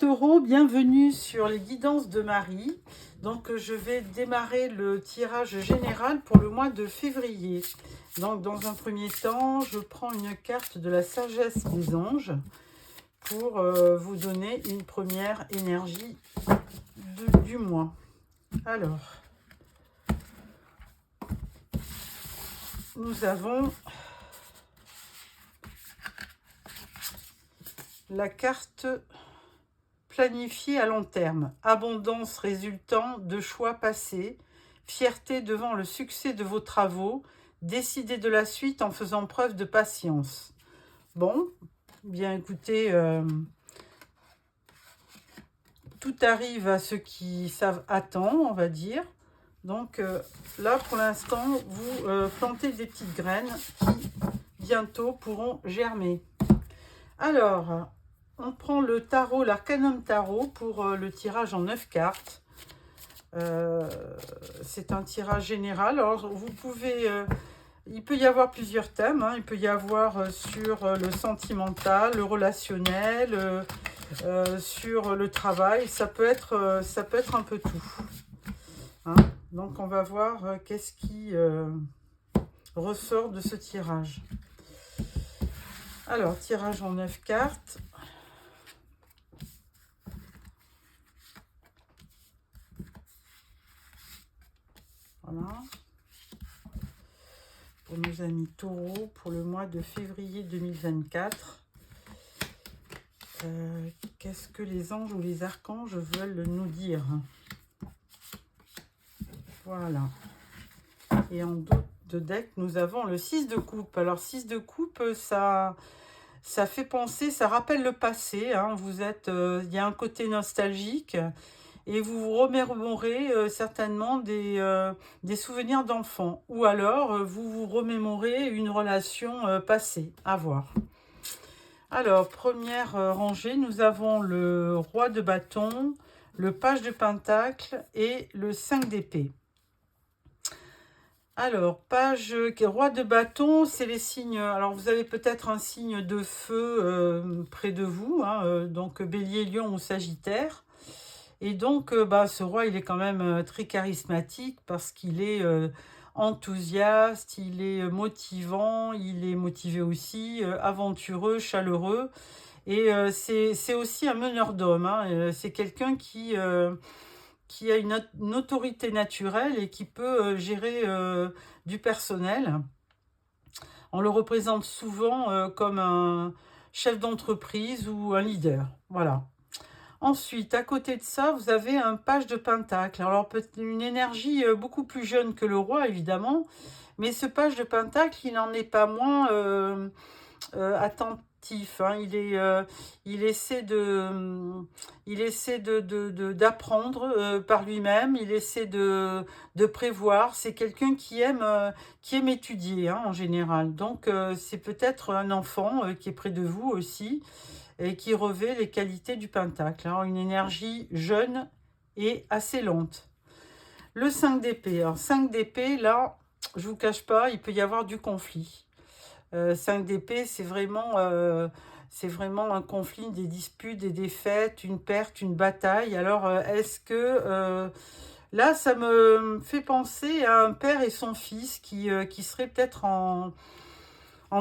Taureau, bienvenue sur les guidances de Marie. Donc je vais démarrer le tirage général pour le mois de février. Donc dans un premier temps, je prends une carte de la sagesse des anges pour vous donner une première énergie du mois. Alors, nous avons la carte planifiée à long terme, abondance résultant de choix passés, fierté devant le succès de vos travaux, décidez de la suite en faisant preuve de patience. Bon, bien écoutez, tout arrive à ceux qui savent attendre, on va dire. Donc là, pour l'instant, vous plantez des petites graines qui bientôt pourront germer. Alors, on prend le tarot, l'arcanum tarot pour le tirage en 9 cartes. C'est un tirage général. Alors, vous pouvez... il peut y avoir plusieurs thèmes. Hein. Il peut y avoir sur le sentimental, le relationnel, sur le travail. Ça peut être un peu tout. Hein. Donc, on va voir qu'est-ce qui ressort de ce tirage. Alors, tirage en 9 cartes. Voilà. Pour nos amis taureaux, pour le mois de février 2024. Qu'est-ce que les anges ou les archanges veulent nous dire? Voilà. Et en dos de deck, nous avons le 6 de coupe. Alors, 6 de coupe, ça fait penser, ça rappelle le passé. Hein. Vous êtes, il y a un côté nostalgique. Et vous vous remémorez certainement des souvenirs d'enfants. Ou alors, vous vous remémorez une relation passée. À voir. Alors, première rangée, nous avons le roi de bâton, le page de pentacle et le 5 d'épée. Alors, roi de bâton, c'est les signes... Alors, vous avez peut-être un signe de feu près de vous, hein, donc bélier, lion ou sagittaire. Et donc, ce roi, il est quand même très charismatique parce qu'il est enthousiaste, il est motivant, il est motivé aussi, aventureux, chaleureux. Et c'est aussi un meneur d'hommes. Hein. C'est quelqu'un qui a une autorité naturelle et qui peut gérer du personnel. On le représente souvent comme un chef d'entreprise ou un leader. Voilà. Ensuite, à côté de ça, vous avez un page de pentacle. Alors, une énergie beaucoup plus jeune que le roi, évidemment. Mais ce page de pentacle, il n'en est pas moins attentif. Hein. Il essaie d'apprendre par lui-même. Il essaie de prévoir. C'est quelqu'un qui aime étudier, hein, en général. Donc, c'est peut-être un enfant qui est près de vous aussi, et qui revêt les qualités du pentacle. Alors, une énergie jeune et assez lente. Le 5 d'épée. Alors, 5 d'épée, là, je ne vous cache pas, il peut y avoir du conflit. 5 d'épée, c'est vraiment un conflit, des disputes, des défaites, une perte, une bataille. Alors, est-ce que... là, ça me fait penser à un père et son fils qui seraient peut-être en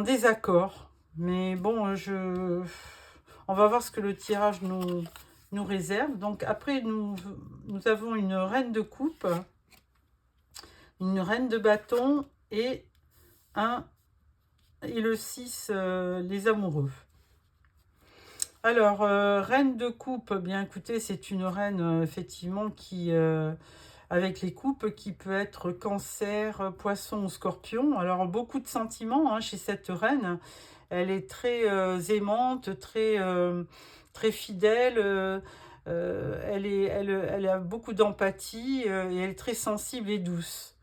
désaccord. Mais bon, on va voir ce que le tirage nous réserve. Donc après, nous avons une reine de coupe, une reine de bâton et le 6, les amoureux. Alors, reine de coupe, bien écoutez, c'est une reine effectivement qui... avec les coupes qui peut être cancer, poisson ou scorpion. Alors, beaucoup de sentiments hein, chez cette reine. Elle est très aimante, très fidèle. Elle a beaucoup d'empathie et elle est très sensible et douce.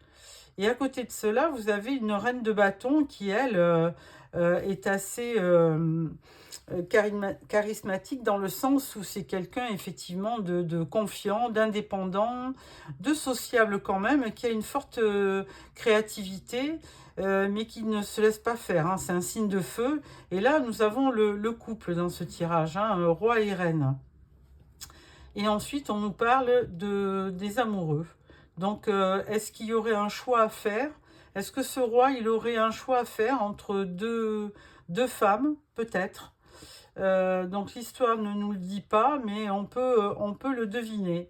Et à côté de cela, vous avez une reine de bâton qui, elle, est assez charismatique dans le sens où c'est quelqu'un effectivement de confiant, d'indépendant, de sociable quand même, qui a une forte créativité, mais qui ne se laisse pas faire. Hein. C'est un signe de feu. Et là, nous avons le couple dans ce tirage, hein, roi et reine. Et ensuite, on nous parle des amoureux. Donc, est-ce qu'il y aurait un choix à faire? Est-ce que ce roi, il aurait un choix à faire entre deux femmes, peut-être? Donc, l'histoire ne nous le dit pas, mais on peut le deviner.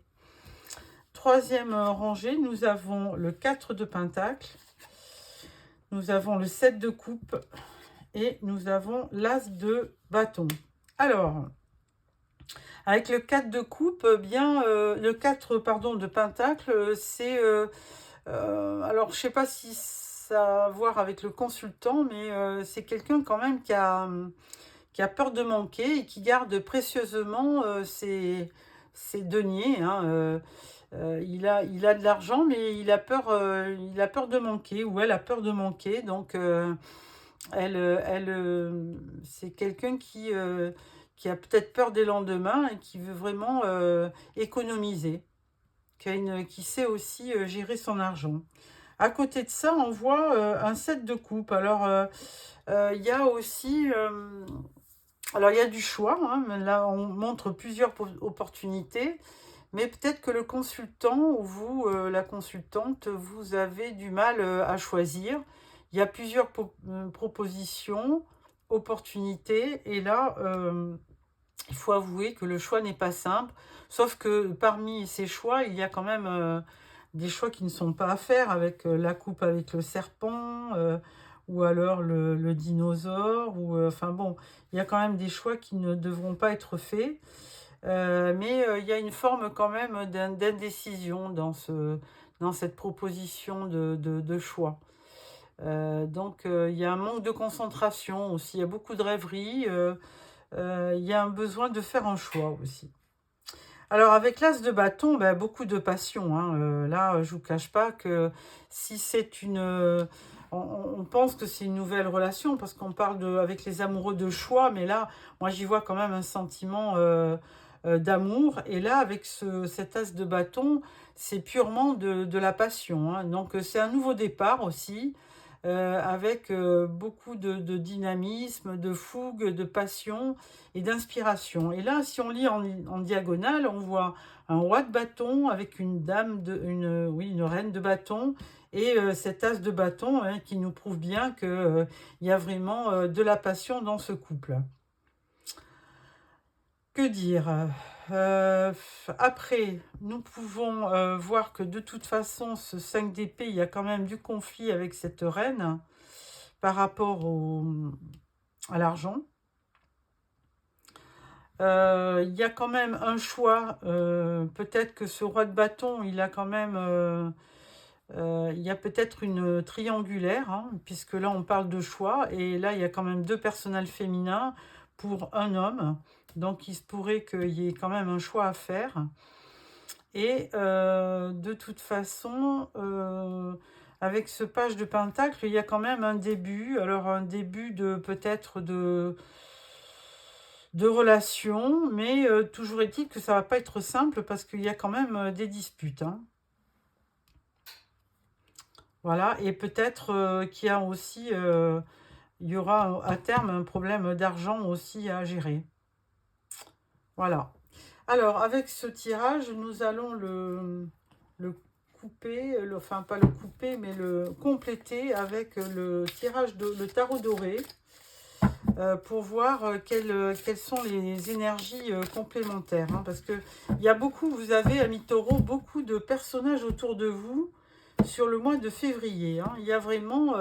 Troisième rangée, nous avons le 4 de Pentacle, nous avons le 7 de Coupe et nous avons l'As de Bâton. Alors, avec le 4 de Coupe, bien, le 4 pardon, de Pentacle, c'est... alors, je ne sais pas si ça a à voir avec le consultant, mais c'est quelqu'un quand même qui a peur de manquer et qui garde précieusement ses deniers, hein, il a de l'argent, mais il a peur de manquer, ou elle a peur de manquer. Donc, c'est quelqu'un qui a peut-être peur des lendemains et qui veut vraiment économiser, qui sait aussi gérer son argent. À côté de ça, on voit un 7 de coupe. Alors, il y a aussi... alors, il y a du choix, hein. Là, on montre plusieurs opportunités. Mais peut-être que le consultant ou vous, la consultante, vous avez du mal à choisir. Il y a plusieurs propositions, opportunités. Et là, il faut avouer que le choix n'est pas simple. Sauf que parmi ces choix, il y a quand même des choix qui ne sont pas à faire, avec la coupe avec le serpent, ou alors le dinosaure. Enfin bon, il y a quand même des choix qui ne devront pas être faits. Mais il y a une forme quand même d'indécision dans cette proposition de choix. Donc, il y a un manque de concentration aussi, il y a beaucoup de rêveries, il y a un besoin de faire un choix aussi. Alors, avec l'As de bâton, ben, beaucoup de passion, hein. Là, je ne vous cache pas que si c'est une... on pense que c'est une nouvelle relation, parce qu'on parle avec les amoureux de choix, mais là, moi, j'y vois quand même un sentiment d'amour. Et là, avec cet As de bâton, c'est purement de la passion, hein. Donc, c'est un nouveau départ aussi, avec beaucoup de dynamisme, de fougue, de passion et d'inspiration. Et là, si on lit en diagonale, on voit un roi de bâton avec une dame, une reine de bâton, et cet as de bâton, hein, qui nous prouve bien qu'il y a vraiment de la passion dans ce couple. Que dire? Après, nous pouvons voir que de toute façon, ce 5 d'épée, il y a quand même du conflit avec cette reine par rapport à l'argent. Il y a quand même un choix. Peut-être que ce roi de bâton, il a quand même... il y a peut-être une triangulaire, hein, puisque là, on parle de choix. Et là, il y a quand même 2 personnages féminins pour un homme. Donc, il se pourrait qu'il y ait quand même un choix à faire. Et de toute façon, avec ce page de pentacle, il y a quand même un début. Alors, un début peut-être de relation, mais toujours est-il que ça va pas être simple, parce qu'il y a quand même des disputes, hein. Voilà, et peut-être qu'il y a aussi, il y aura à terme un problème d'argent aussi à gérer. Voilà. Alors, avec ce tirage, nous allons le couper, enfin pas le couper, mais le compléter avec le tirage le tarot doré, pour voir quelles sont les énergies complémentaires, hein, parce que il y a beaucoup, vous avez, amis taureaux, beaucoup de personnages autour de vous sur le mois de février, hein. Il y a vraiment...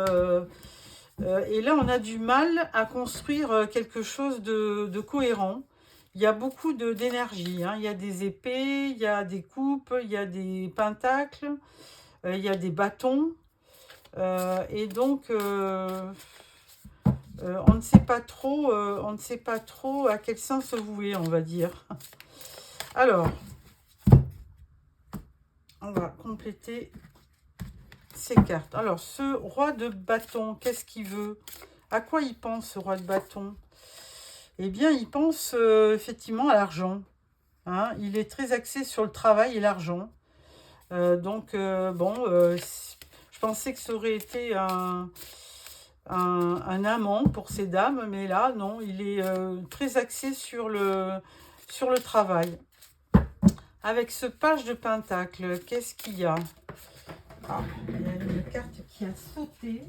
et là, on a du mal à construire quelque chose de cohérent. Il y a beaucoup d'énergie, hein. Il y a des épées, il y a des coupes, il y a des pentacles, il y a des bâtons. Et donc, on ne sait pas trop, à quel sens se vouer, on va dire. Alors, on va compléter ces cartes. Alors, ce roi de bâton, qu'est-ce qu'il veut? À quoi il pense, ce roi de bâton? Eh bien, il pense effectivement à l'argent, hein. Il est très axé sur le travail et l'argent. Donc, bon, je pensais que ça aurait été un amant pour ces dames, mais là, non, il est très axé sur le travail. avec ce page de pentacle, qu'est-ce qu'il y a? Ah, il y a une carte qui a sauté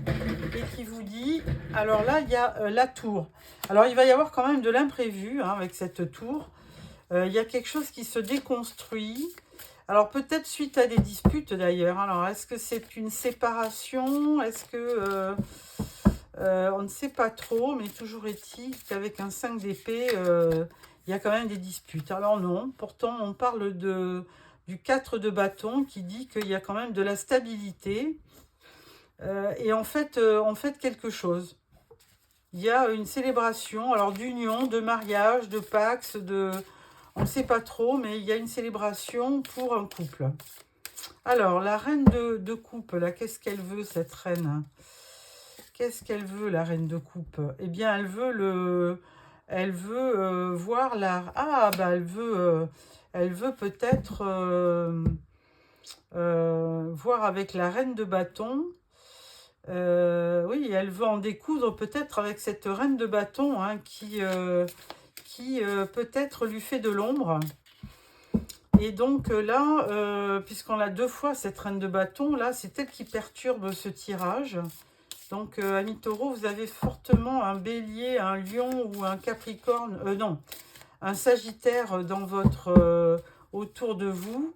et qui vous dit... Alors là, il y a la tour. Alors, il va y avoir quand même de l'imprévu hein, avec cette tour. Il y a quelque chose qui se déconstruit. Alors, peut-être suite à des disputes d'ailleurs. Alors, est-ce que c'est une séparation? Est-ce que... on ne sait pas trop, mais toujours est-il qu'avec un 5 d'épée, il y a quand même des disputes. Alors non, pourtant on parle du 4 de bâton qui dit qu'il y a quand même de la stabilité. Et en fait, quelque chose. Il y a une célébration, alors d'union, de mariage, de pax, de... On ne sait pas trop, mais il y a une célébration pour un couple. Alors, la reine de coupe, là, qu'est-ce qu'elle veut, cette reine? Qu'est-ce qu'elle veut, la reine de coupe? Eh bien, elle veut voir la... Ah, bah, elle veut peut-être voir avec la reine de bâton. Oui, elle veut en découdre peut-être avec cette reine de bâton hein, qui peut-être lui fait de l'ombre. Et donc là, puisqu'on a deux fois cette reine de bâton, là, c'est elle qui perturbe ce tirage. Donc, amis taureaux, vous avez fortement un bélier, un lion ou un capricorne, non, un sagittaire dans votre, autour de vous.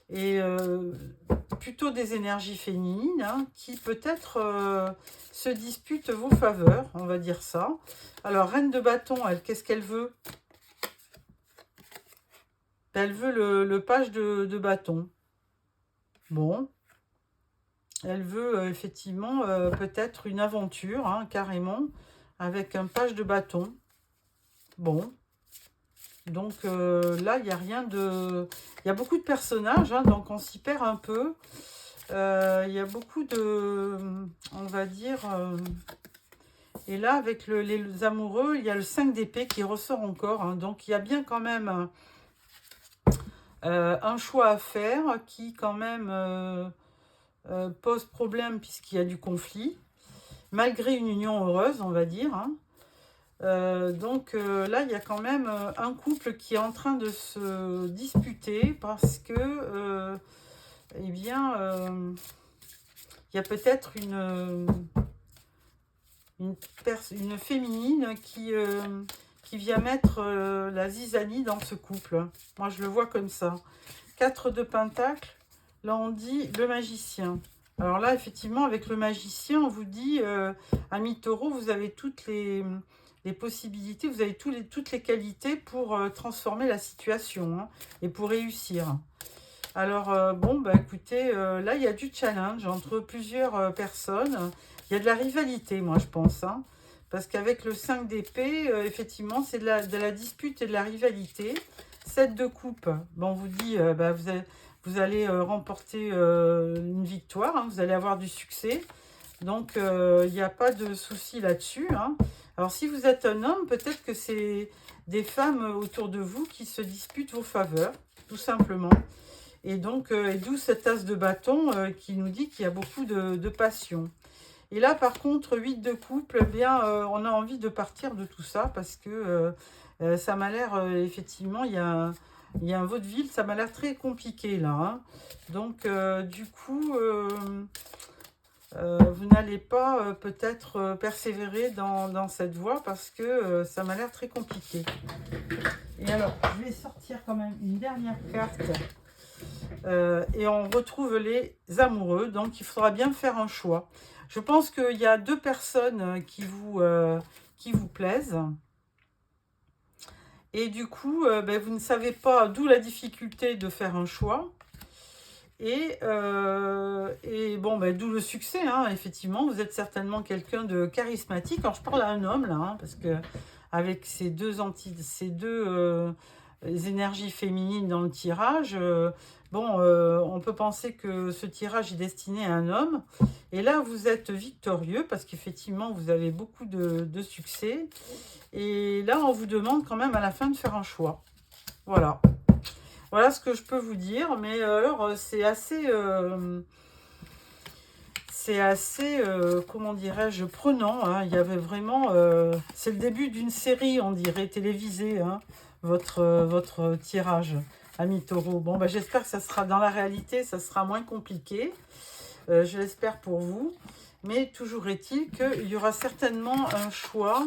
Et plutôt des énergies féminines hein, qui peut-être se disputent vos faveurs, on va dire ça. Alors, reine de bâton, elle, qu'est-ce qu'elle veut? Elle veut le page de bâton. Bon. Elle veut effectivement peut-être une aventure, hein, carrément, avec un page de bâton. Bon. Donc là, il n'y a rien de... Il y a beaucoup de personnages, hein, donc on s'y perd un peu. Il y a beaucoup de... On va dire... Et là, avec les amoureux, il y a le 5 d'épée qui ressort encore. Hein, donc il y a bien quand même un choix à faire qui quand même... pose problème puisqu'il y a du conflit, malgré une union heureuse, on va dire. Hein. Donc là, il y a quand même un couple qui est en train de se disputer parce que, eh bien, il y a peut-être une féminine qui vient mettre la zizanie dans ce couple. Moi, je le vois comme ça. 4 de pentacle. Là, on dit le magicien. Alors là, effectivement, avec le magicien, on vous dit, amis taureaux, vous avez toutes les possibilités, vous avez toutes les qualités pour transformer la situation hein, et pour réussir. Alors, bon, bah écoutez, là, il y a du challenge entre plusieurs personnes. Il y a de la rivalité, moi, je pense. Hein, parce qu'avec le 5 d'épée, effectivement, c'est de la dispute et de la rivalité. 7 de coupe, bon, on vous dit, bah, vous allez remporter une victoire, hein, vous allez avoir du succès. Donc, il n'y a pas de souci là-dessus. Hein. Alors, si vous êtes un homme, peut-être que c'est des femmes autour de vous qui se disputent vos faveurs, tout simplement. Et donc, d'où cette as de bâton qui nous dit qu'il y a beaucoup de passion. Et là, par contre, 8 de couple, eh bien, on a envie de partir de tout ça parce que ça m'a l'air, effectivement, il y a un vaudeville, ça m'a l'air très compliqué là. Hein. Donc, du coup, vous n'allez pas peut-être persévérer dans cette voie parce que ça m'a l'air très compliqué. Et alors, je vais sortir quand même une dernière carte. Et on retrouve les amoureux. Donc, il faudra bien faire un choix. Je pense qu'il y a deux personnes qui vous plaisent. Et du coup, ben, vous ne savez pas d'où la difficulté de faire un choix. Et bon, ben, d'où le succès, hein, effectivement. Vous êtes certainement quelqu'un de charismatique. Alors, je parle à un homme, là, hein, parce que avec ces deux énergies féminines dans le tirage, bon, on peut penser que ce tirage est destiné à un homme. Et là, vous êtes victorieux, parce qu'effectivement, vous avez beaucoup de succès. Et là, on vous demande quand même à la fin de faire un choix. Voilà. Voilà ce que je peux vous dire. Mais alors, c'est assez... comment dirais-je, prenant. Hein. Il y avait vraiment... c'est le début d'une série, on dirait, télévisée, hein, votre tirage. amis taureaux. Bon, bah, j'espère que ça sera dans la réalité, ça sera moins compliqué. Je l'espère pour vous. Mais toujours est-il qu'il y aura certainement un choix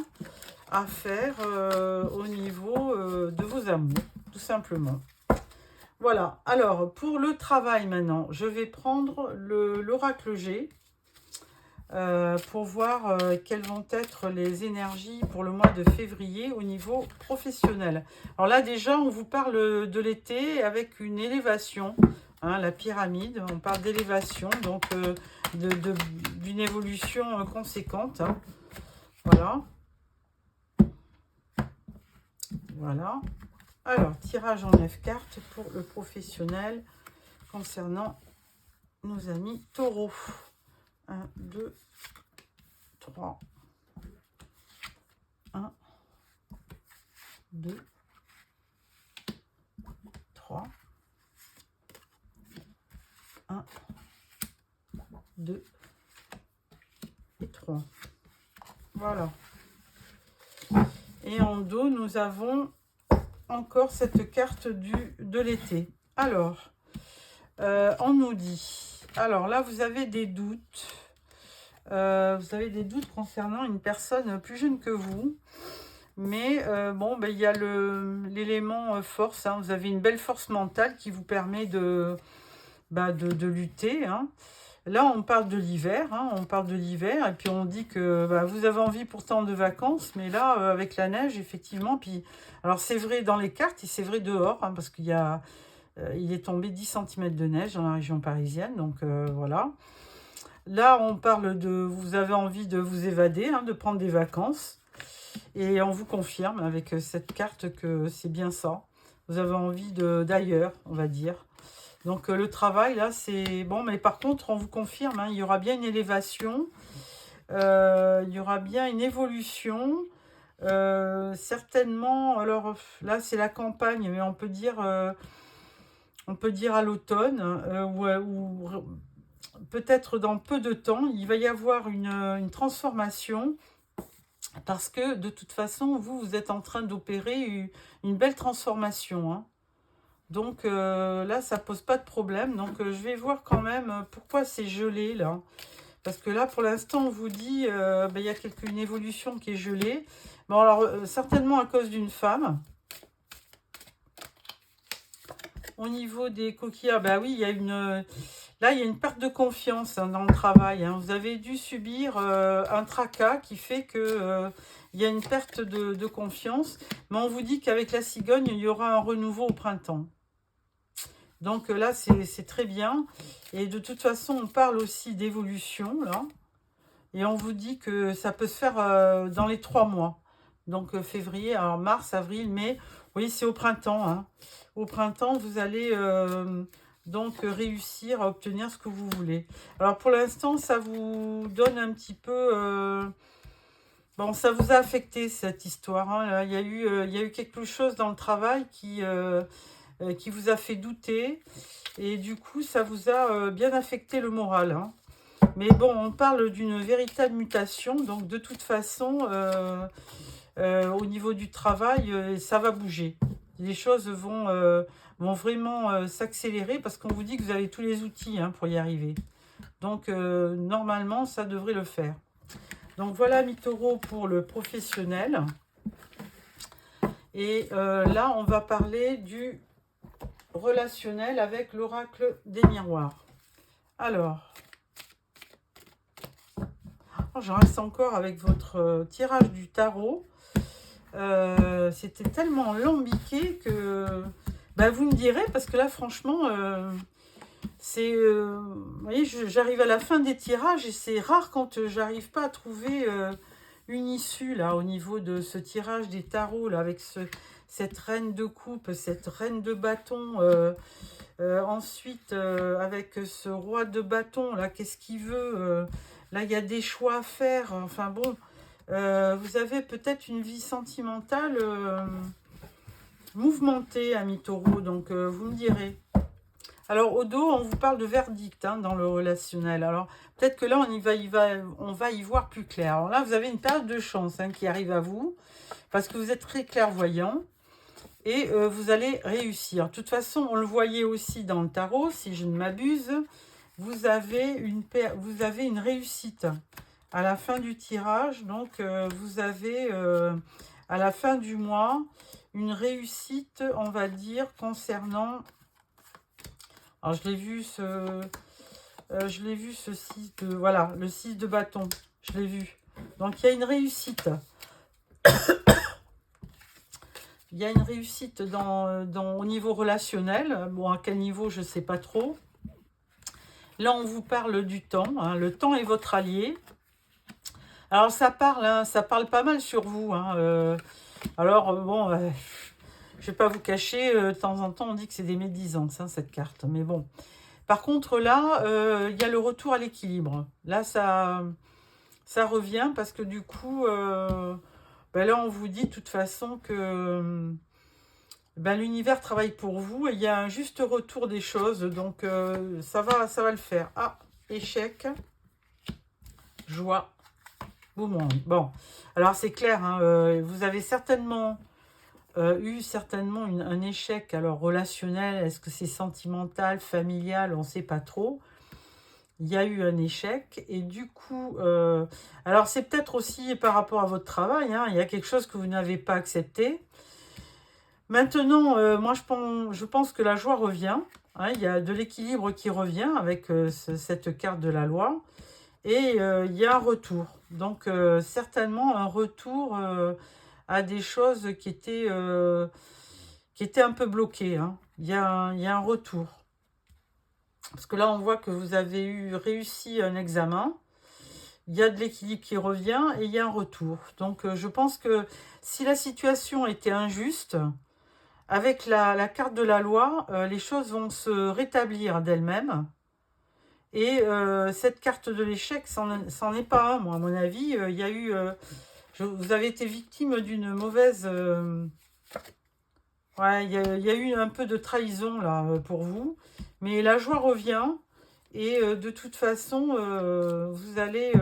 à faire au niveau de vos amours, tout simplement. Voilà. Alors, pour le travail maintenant, je vais prendre l'oracle G pour voir quelles vont être les énergies pour le mois de février au niveau professionnel. Alors là, déjà, on vous parle de l'été avec une élévation, hein, la pyramide. On parle d'élévation, donc d'une évolution conséquente. Hein. Voilà. Voilà. Alors, tirage en 9 cartes pour le professionnel concernant nos amis taureaux. 1, 2, 3. 1, 2, 3. 1, 2 et 3. Voilà. Et en dos, nous avons encore cette carte de l'été. Alors, on nous dit... Alors là, vous avez des doutes. Vous avez des doutes concernant une personne plus jeune que vous. Mais bon, ben, il y a l'élément force. Hein. Vous avez une belle force mentale qui vous permet de lutter. Hein. Là, on parle de l'hiver. Hein. On parle de l'hiver. Et puis, on dit que vous avez envie pourtant de vacances. Mais là, avec la neige, effectivement. Puis, alors, c'est vrai dans les cartes et c'est vrai dehors. Hein, parce qu'il y a... il est tombé 10 cm de neige dans la région parisienne. Donc, voilà. Là, on parle de... Vous avez envie de vous évader, hein, de prendre des vacances. Et on vous confirme avec cette carte que c'est bien ça. Vous avez envie d'ailleurs, on va dire. Donc, le travail, là, c'est... Bon, mais par contre, on vous confirme, hein, il y aura bien une élévation. Il y aura bien une évolution. Certainement, alors là, c'est la campagne, mais on peut dire à l'automne ou peut-être dans peu de temps, il va y avoir une transformation parce que de toute façon, vous êtes en train d'opérer une belle transformation. Hein. Donc là, ça pose pas de problème. Donc je vais voir quand même pourquoi c'est gelé là. Parce que là, pour l'instant, on vous dit il y a une évolution qui est gelée. Bon, alors certainement à cause d'une femme. Au niveau des coquillards, oui, il y a une... Là, il y a une perte de confiance hein, dans le travail. Hein. Vous avez dû subir un tracas qui fait que il y a une perte de confiance. Mais on vous dit qu'avec la cigogne, il y aura un renouveau au printemps. Donc là, c'est très bien. Et de toute façon, on parle aussi d'évolution, là. Et on vous dit que ça peut se faire dans les 3 mois. Donc février, alors mars, avril, mai. Oui, c'est au printemps. Hein. Au printemps, vous allez donc réussir à obtenir ce que vous voulez. Alors pour l'instant, ça vous donne un petit peu... Bon, ça vous a affecté cette histoire. Hein. Il y a eu quelque chose dans le travail qui vous a fait douter. Et du coup, ça vous a bien affecté le moral. Hein. Mais bon, on parle d'une véritable mutation. Donc de toute façon, au niveau du travail, ça va bouger. Les choses vont vraiment s'accélérer parce qu'on vous dit que vous avez tous les outils hein, pour y arriver. Donc normalement, ça devrait le faire. Donc voilà, mes taureaux, pour le professionnel. Et là, on va parler du relationnel avec l'oracle des miroirs. Alors, j'en reste encore avec votre tirage du tarot. C'était tellement lambiqué que... vous me direz, parce que là, franchement... vous voyez, j'arrive à la fin des tirages et c'est rare quand j'arrive pas à trouver une issue là au niveau de ce tirage des tarots là avec cette reine de coupe, cette reine de bâton, ensuite avec ce roi de bâton là, qu'est-ce qu'il veut là, il y a des choix à faire. Enfin bon, vous avez peut-être une vie sentimentale mouvementée, amis taureaux, donc vous me direz. Alors, au dos, on vous parle de verdict hein, dans le relationnel. Alors, peut-être que là, on va y voir plus clair. Alors là, vous avez une période de chance hein, qui arrive à vous, parce que vous êtes très clairvoyant. et vous allez réussir. De toute façon, on le voyait aussi dans le tarot, si je ne m'abuse, vous avez une réussite à la fin du tirage. Donc, vous avez à la fin du mois une réussite, on va dire, concernant... Alors, je l'ai vu, ce 6 de... Voilà, le 6 de bâton. Je l'ai vu. Donc, il y a une réussite. Il y a une réussite au niveau relationnel. Bon, à quel niveau, je ne sais pas trop. Là, on vous parle du temps. Hein. Le temps est votre allié. Alors, ça parle, hein, ça parle pas mal sur vous. Hein. Alors, bon, je ne vais pas vous cacher. De temps en temps, on dit que c'est des médisances, hein, cette carte. Mais bon. Par contre, là, il y a le retour à l'équilibre. Là, ça revient parce que du coup... ben là, on vous dit de toute façon que ben, l'univers travaille pour vous et il y a un juste retour des choses. Donc, ça va le faire. Ah, échec, joie, boomerang. Bon, alors c'est clair, hein, vous avez certainement eu un échec. Alors, relationnel, est-ce que c'est sentimental, familial, on ne sait pas trop. Il y a eu un échec et du coup, alors c'est peut-être aussi par rapport à votre travail, hein, il y a quelque chose que vous n'avez pas accepté. Maintenant, moi je pense que la joie revient, hein, il y a de l'équilibre qui revient avec cette carte de la loi et il y a un retour. Donc certainement un retour à des choses qui étaient un peu bloquées. Hein. Il y a un retour. Parce que là, on voit que vous avez réussi un examen. Il y a de l'équilibre qui revient et il y a un retour. Donc, je pense que si la situation était injuste, avec la carte de la loi, les choses vont se rétablir d'elles-mêmes. Et cette carte de l'échec, c'en est pas un, moi, à mon avis. Il y a eu... vous avez été victime d'une mauvaise... ouais, il y a eu un peu de trahison, là, pour vous. Mais la joie revient et de toute façon, vous allez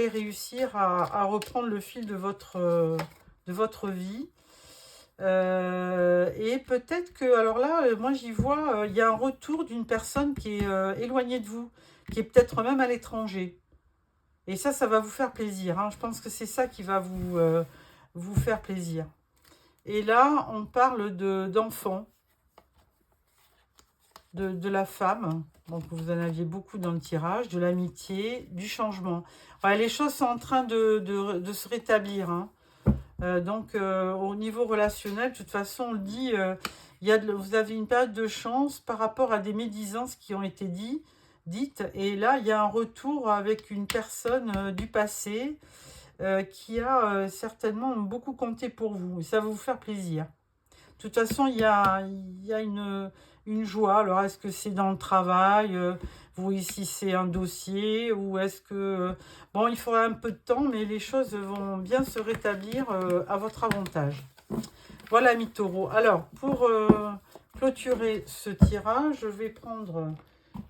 réussir à reprendre le fil de votre vie. Et peut-être que, alors là, moi j'y vois, il y a un retour d'une personne qui est éloignée de vous, qui est peut-être même à l'étranger. Et ça va vous faire plaisir. Hein. Je pense que c'est ça qui va vous faire plaisir. Et là, on parle d'enfants. De la femme, donc vous en aviez beaucoup dans le tirage, de l'amitié, du changement. Ouais, les choses sont en train de se rétablir. Hein. Donc, au niveau relationnel, de toute façon, on le dit, vous avez une période de chance par rapport à des médisances qui ont été dites. Et là, il y a un retour avec une personne du passé qui a certainement beaucoup compté pour vous. Et ça va vous faire plaisir. De toute façon, il y a une joie. Alors, est-ce que c'est dans le travail vous réussissez un dossier ou est-ce que... bon, il faudra un peu de temps, mais les choses vont bien se rétablir à votre avantage. Voilà, mes taureaux. Alors, pour clôturer ce tirage, je vais prendre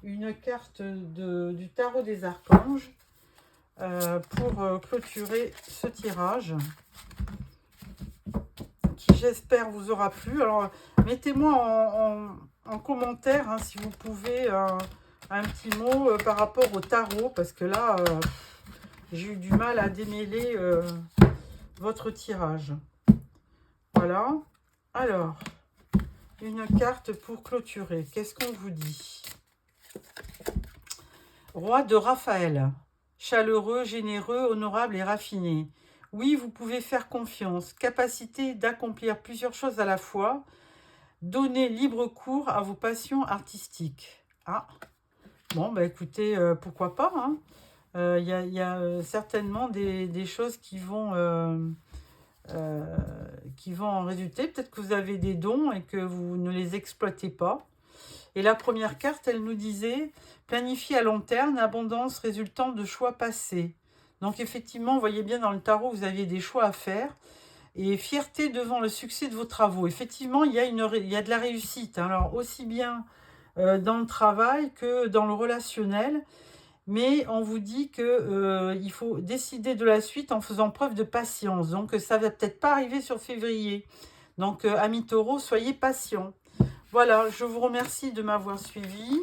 une carte du tarot des archanges pour clôturer ce tirage. Qui j'espère vous aura plu. Alors mettez-moi en commentaire hein, si vous pouvez un petit mot par rapport au tarot parce que là j'ai eu du mal à démêler votre tirage. Voilà. Alors une carte pour clôturer. Qu'est-ce qu'on vous dit? Roi de Raphaël. Chaleureux, généreux, honorable et raffiné. Oui, vous pouvez faire confiance. Capacité d'accomplir plusieurs choses à la fois. Donnez libre cours à vos passions artistiques. Ah, bon, bah écoutez, pourquoi pas. Il y a certainement des choses qui vont en résulter. Peut-être que vous avez des dons et que vous ne les exploitez pas. Et la première carte, elle nous disait « Planifier à long terme, abondance résultant de choix passés ». Donc effectivement, vous voyez bien dans le tarot, vous aviez des choix à faire. Et fierté devant le succès de vos travaux. Effectivement, il y a de la réussite. Hein. Alors aussi bien dans le travail que dans le relationnel. Mais on vous dit qu'il faut décider de la suite en faisant preuve de patience. Donc ça ne va peut-être pas arriver sur février. Donc, amis taureaux, soyez patients. Voilà, je vous remercie de m'avoir suivi.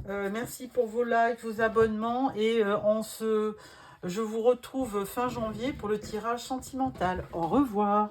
Merci pour vos likes, vos abonnements. Et je vous retrouve fin janvier pour le tirage sentimental. Au revoir.